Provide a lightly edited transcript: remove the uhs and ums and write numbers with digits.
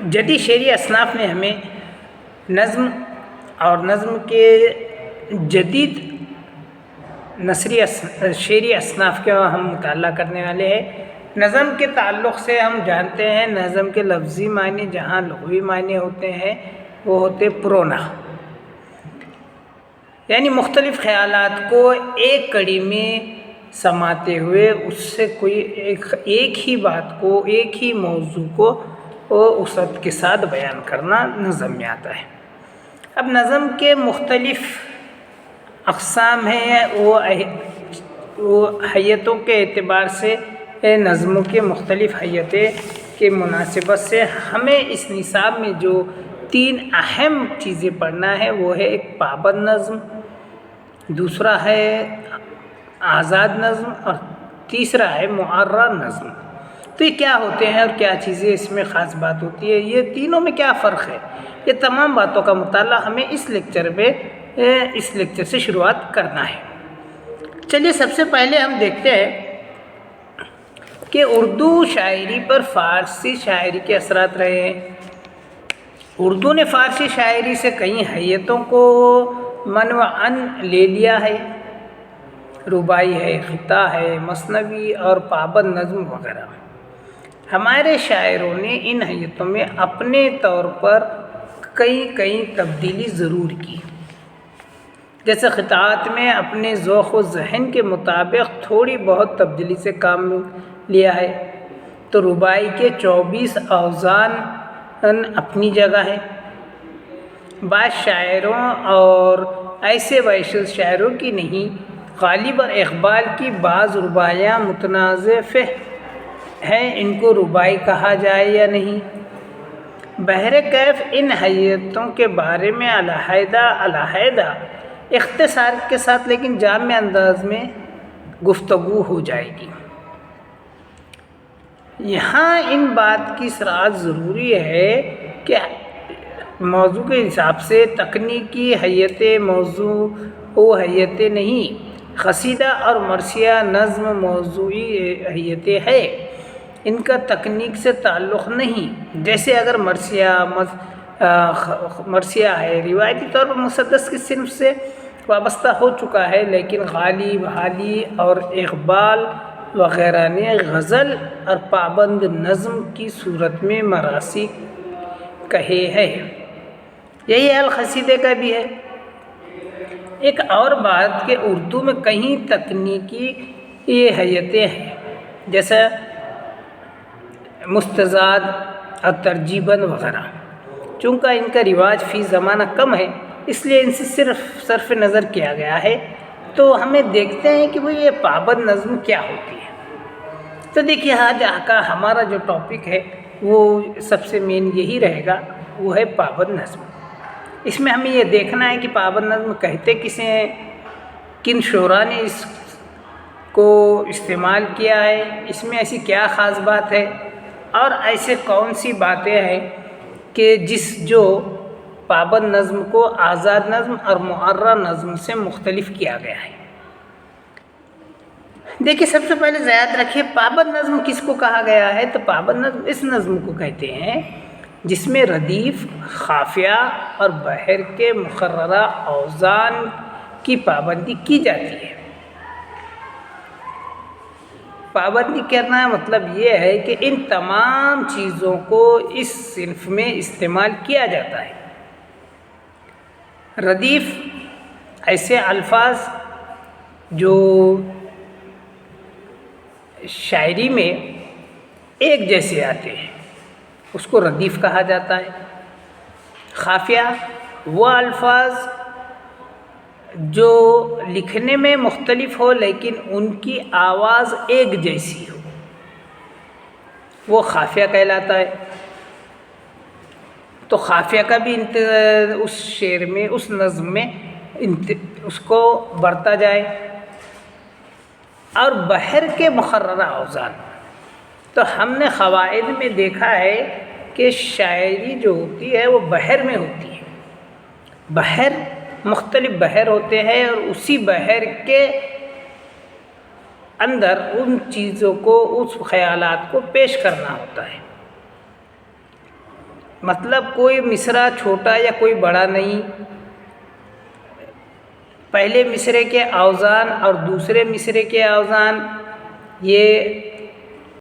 جدید شعری اصناف میں ہمیں نظم اور نظم کے جدید شعری اصناف کا ہم مطالعہ کرنے والے ہیں۔ نظم کے تعلق سے ہم جانتے ہیں نظم کے لفظی معنی جہاں لغوی معنی ہوتے ہیں وہ ہوتے پرونا، یعنی مختلف خیالات کو ایک کڑی میں سماتے ہوئے اس سے کوئی ایک ہی بات کو، ایک ہی موضوع کو وسعت کے ساتھ بیان کرنا نظم میں آتا ہے۔ اب نظم کے مختلف اقسام ہیں، وہ حیتوں کے اعتبار سے نظموں کے مختلف حیتیں کے مناسبت سے ہمیں اس نصاب میں جو 3 اہم چیزیں پڑھنا ہے وہ ہے ایک پابند نظم، دوسرا ہے آزاد نظم اور تیسرا ہے معرّہ نظم۔ تو یہ کیا ہوتے ہیں اور کیا چیزیں اس میں خاص بات ہوتی ہے، یہ تینوں میں کیا فرق ہے، یہ تمام باتوں کا مطالعہ ہمیں اس لیکچر سے شروعات کرنا ہے۔ چلیے سب سے پہلے ہم دیکھتے ہیں کہ اردو شاعری پر فارسی شاعری کے اثرات رہے ہیں۔ اردو نے فارسی شاعری سے کئی حیتوں کو منوعاً لے لیا ہے، رباعی ہے، خطہ ہے، مثنوی اور پابند نظم وغیرہ۔ ہمارے شاعروں نے ان حیتوں میں اپنے طور پر کئی تبدیلی ضرور کی، جیسے خطات میں اپنے ذوق و ذہن کے مطابق تھوڑی بہت تبدیلی سے کام لیا ہے، تو رباعی کے 24 اوزان اپنی جگہ ہے۔ بعض شاعروں اور ایسے شاعروں کی نہیں، غالب اور اقبال کی بعض رباعیاں متنازع ہیں، ان کو رباعی کہا جائے یا نہیں۔ بہرکیف ان حیتوں کے بارے میں علیحدہ اختصار کے ساتھ لیکن جامع انداز میں گفتگو ہو جائے گی۔ یہاں ان بات کی سراحت ضروری ہے کہ موضوع کے حساب سے تکنیکی حیتیں موضوع حیتیں نہیں، قصیدہ اور مرثیہ نظم موضوعی حیتیں ہیں، ان کا تکنیک سے تعلق نہیں۔ جیسے اگر مرثیہ ہے روایتی طور پر مسدس کی صنف سے وابستہ ہو چکا ہے، لیکن غالب، حالی اور اقبال وغیرہ نے غزل اور پابند نظم کی صورت میں مراثی کہے ہیں، یہی حال قصیدے کا بھی ہے۔ ایک اور بات کہ اردو میں کئی تکنیکی حیتیں ہیں، جیسے مستزاد اور ترجیباً وغیرہ، چونکہ ان کا رواج فی زمانہ کم ہے اس لیے ان سے صرف صرف نظر کیا گیا ہے۔ تو ہمیں دیکھتے ہیں کہ وہ یہ پابند نظم کیا ہوتی ہے۔ تو دیکھیے آج کا ہمارا جو ٹاپک ہے وہ سب سے مین یہی رہے گا، وہ ہے پابند نظم۔ اس میں ہمیں یہ دیکھنا ہے کہ پابند نظم کہتے کسے ہیں، کن شعراء نے اس کو استعمال کیا ہے، اس میں ایسی کیا خاص بات ہے، اور ایسے کون سی باتیں ہیں کہ جو پابند نظم کو آزاد نظم اور معرّہ نظم سے مختلف کیا گیا ہے۔ دیکھیے سب سے پہلے یاد رکھیے پابند نظم کس کو کہا گیا ہے، تو پابند نظم اس نظم کو کہتے ہیں جس میں ردیف، قافیہ اور بحر کے مقررہ اوزان کی پابندی کی جاتی ہے۔ پابندی کرنا مطلب یہ ہے کہ ان تمام چیزوں کو اس صنف میں استعمال کیا جاتا ہے۔ ردیف ایسے الفاظ جو شاعری میں ایک جیسے آتے ہیں اس کو ردیف کہا جاتا ہے۔ قافیہ وہ الفاظ جو لکھنے میں مختلف ہو لیکن ان کی آواز ایک جیسی ہو، وہ قافیہ کہلاتا ہے۔ تو قافیہ کا بھی اس شعر میں، اس نظم میں اس کو برتا جائے۔ اور بحر کے مقررہ اوزان، تو ہم نے قواعد میں دیکھا ہے کہ شاعری جو ہوتی ہے وہ بحر میں ہوتی ہے، مختلف بحر ہوتے ہیں اور اسی بحر کے اندر ان چیزوں کو، اس خیالات کو پیش کرنا ہوتا ہے۔ مطلب کوئی مصرع چھوٹا یا کوئی بڑا نہیں، پہلے مصرعے کے اوزان اور دوسرے مصرعے کے اوزان یہ